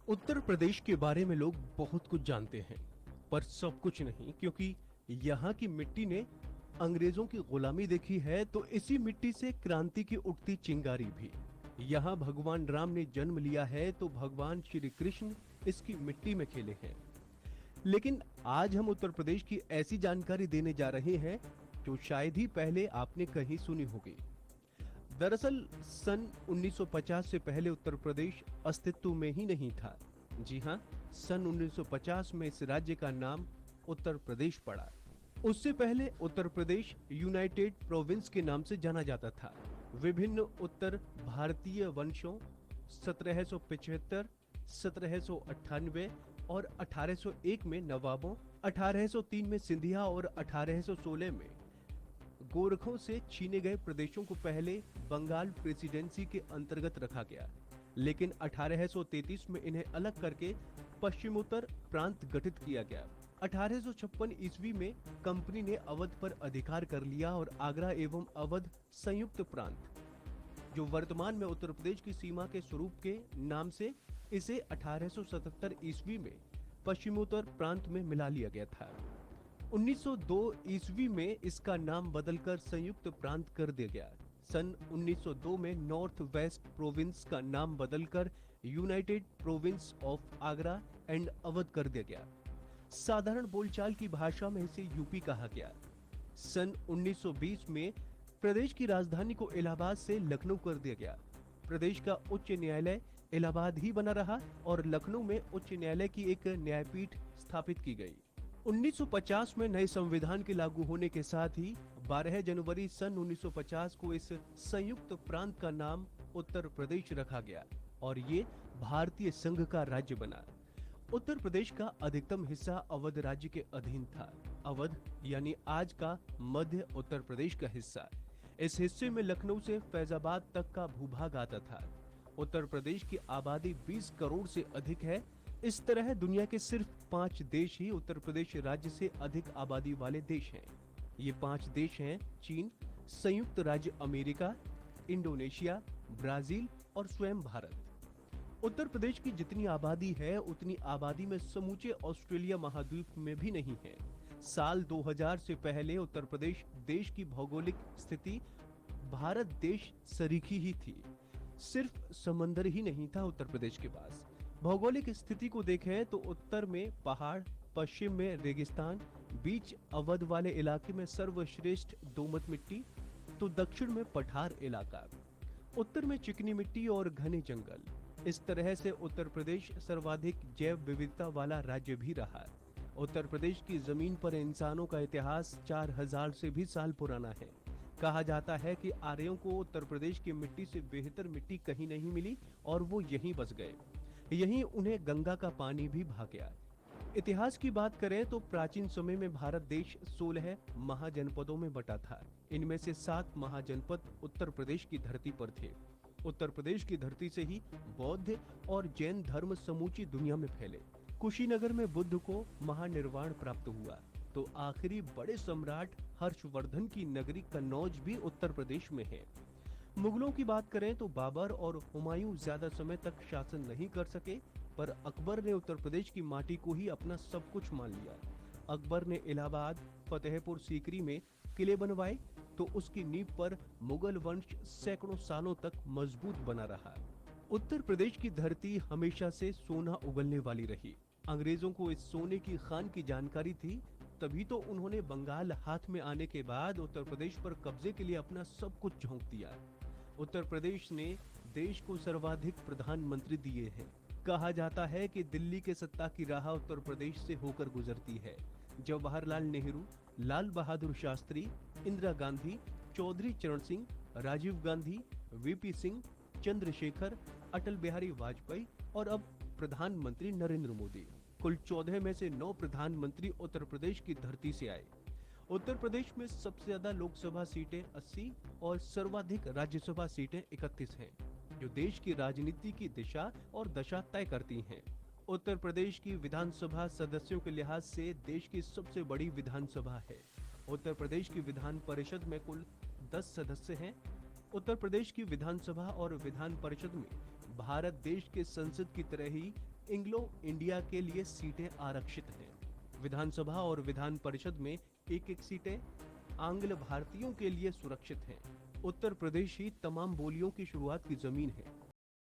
उत्तर प्रदेश के बारे में लोग बहुत कुछ जानते हैं, पर सब कुछ नहीं, क्योंकि यहाँ की मिट्टी ने अंग्रेजों की गुलामी देखी है, तो इसी मिट्टी से क्रांति की उठती चिंगारी भी। यहाँ भगवान राम ने जन्म लिया है, तो भगवान श्री कृष्ण इसकी मिट्टी में खेले हैं। लेकिन आज हम उत्तर प्रदेश की ऐसी जानकारी देने जा रहे हैं जो शायद ही पहले आपने कहीं सुनी होगी। दरअसल सन 1950 से पहले उत्तर प्रदेश अस्तित्व में ही नहीं था। जी हाँ, सन 1950 में इस राज्य का नाम उत्तर प्रदेश पड़ा। उससे पहले उत्तर प्रदेश यूनाइटेड प्रोविंस के नाम से जाना जाता था। विभिन्न उत्तर भारतीय वंशों 1775, 1798 और 1801 में नवाबों, 1803 में सिंधिया और 1816 में गोरखों से छीने गए प्रदेशों को पहले बंगाल प्रेसिडेंसी के अंतर्गत रखा गया, लेकिन 1833 में इन्हें अलग करके पश्चिमोत्तर प्रांत गठित किया गया। 1856 ईस्वी में कंपनी ने अवध पर अधिकार कर लिया और आगरा एवं अवध संयुक्त प्रांत, जो वर्तमान में उत्तर प्रदेश की सीमा के स्वरूप के नाम से, इसे 1877 ईस्वी में पश्चिमोत्तर प्रांत में मिला लिया गया था। 1902 ईस्वी में इसका नाम बदलकर संयुक्त प्रांत कर दिया गया। सन 1902 में नॉर्थ वेस्ट प्रोविंस का नाम बदलकर United province of Agra and Awadh कर दिया गया। साधारण बोलचाल की भाषा में इसे यूपी कहा गया। सन 1920 में प्रदेश की राजधानी को इलाहाबाद से लखनऊ कर दिया गया। प्रदेश का उच्च न्यायालय इलाहाबाद ही बना रहा और लखनऊ में उच्च न्यायालय की एक न्यायपीठ स्थापित की गई। 1950 में नए संविधान के लागू होने के साथ ही 12 जनवरी सन 1950 को इस संयुक्त प्रांत का नाम उत्तर प्रदेश रखा गया और ये भारतीय संघ का राज्य बना। उत्तर प्रदेश का अधिकतम हिस्सा अवध राज्य के अधीन था। अवध यानी आज का मध्य उत्तर प्रदेश का हिस्सा। इस हिस्से में लखनऊ से फैजाबाद तक का भूभाग आता था। उत्तर प्रदेश की आबादी 20 करोड़ से अधिक है। इस तरह दुनिया के सिर्फ 5 देश ही उत्तर प्रदेश राज्य से अधिक आबादी वाले देश हैं। ये 5 देश हैं चीन, संयुक्त राज्य अमेरिका, इंडोनेशिया, ब्राजील और स्वयं भारत। उत्तर प्रदेश की जितनी आबादी है उतनी आबादी में समूचे ऑस्ट्रेलिया महाद्वीप में भी नहीं है। साल 2000 से पहले उत्तर प्रदेश देश की भौगोलिक स्थिति भारत देश सरीखी ही थी। सिर्फ समंदर ही नहीं था उत्तर प्रदेश के पास। भौगोलिक स्थिति को देखें तो उत्तर में पहाड़, पश्चिम में रेगिस्तान, बीच अवध वाले इलाके में सर्वश्रेष्ठ दोमट मिट्टी, तो दक्षिण में पठार इलाका, उत्तर में चिकनी मिट्टी और घने जंगल। इस तरह से उत्तर प्रदेश सर्वाधिक जैव विविधता वाला राज्य भी रहा। उत्तर प्रदेश की जमीन पर इंसानों का इतिहास 4000 से भी साल पुराना है। कहा जाता है कि आर्यों को उत्तर प्रदेश की मिट्टी से बेहतर मिट्टी कहीं नहीं मिली और वो यहीं बस गए। यहीं उन्हें गंगा का पानी भी भा गया। इतिहास की बात करें तो प्राचीन समय में भारत देश 16 महाजनपदों में बटा था। इनमें से 7 महाजनपद उत्तर प्रदेश की धरती पर थे। उत्तर प्रदेश की धरती से ही बौद्ध और जैन धर्म समूची दुनिया में फैले। कुशीनगर में बुद्ध को महानिर्वाण प्राप्त हुआ, तो आखिरी बड़े सम्राट हर्षवर्धन की नगरी कन्नौज भी उत्तर प्रदेश में है। मुगलों की बात करें तो बाबर और हुमायूं ज्यादा समय तक शासन नहीं कर सके, पर अकबर ने उत्तर प्रदेश की माटी को ही अपना सब कुछ मान लिया। अकबर ने इलाहाबाद, फतेहपुर सीकरी में किले बनवाए, तो उसकी नींव पर मुगल वंश सैकड़ों सालों तक मजबूत बना रहा। उत्तर प्रदेश की धरती हमेशा से सोना उगलने वाली रही। अंग्रेजों को इस सोने की खान की जानकारी थी, तभी तो उन्होंने बंगाल हाथ में आने के बाद उत्तर प्रदेश पर कब्जे के लिए अपना सब कुछ झोंक दिया। उत्तर प्रदेश ने देश को सर्वाधिक प्रधानमंत्री दिए हैं। कहा जाता है कि दिल्ली के सत्ता की राह उत्तर प्रदेश से होकर गुजरती है। जवाहरलाल नेहरू, लाल बहादुर शास्त्री, इंदिरा गांधी, चौधरी चरण सिंह, राजीव गांधी, वीपी सिंह, चंद्रशेखर, अटल बिहारी वाजपेयी और अब प्रधानमंत्री नरेंद्र मोदी। कुल 14 में से 9 प्रधानमंत्री उत्तर प्रदेश की धरती से आए। उत्तर प्रदेश में सबसे ज्यादा लोकसभा सीटें 80 और सर्वाधिक राज्यसभा सीटें 31 हैं, जो देश की राजनीति की दिशा और दशा तय करती हैं। उत्तर प्रदेश की विधानसभा सदस्यों के लिहाज से देश की सबसे बड़ी विधानसभा है। उत्तर प्रदेश की विधान परिषद में कुल 10 सदस्य हैं। उत्तर प्रदेश की विधानसभा और विधान परिषद में भारत देश के संसद की तरह ही एंग्लो इंडिया के लिए सीटें आरक्षित हैं। विधानसभा और विधान परिषद में एक एक सीटें आंग्ल भारतीयों के लिए सुरक्षित हैं। उत्तर प्रदेश ही तमाम बोलियों की शुरुआत की जमीन है।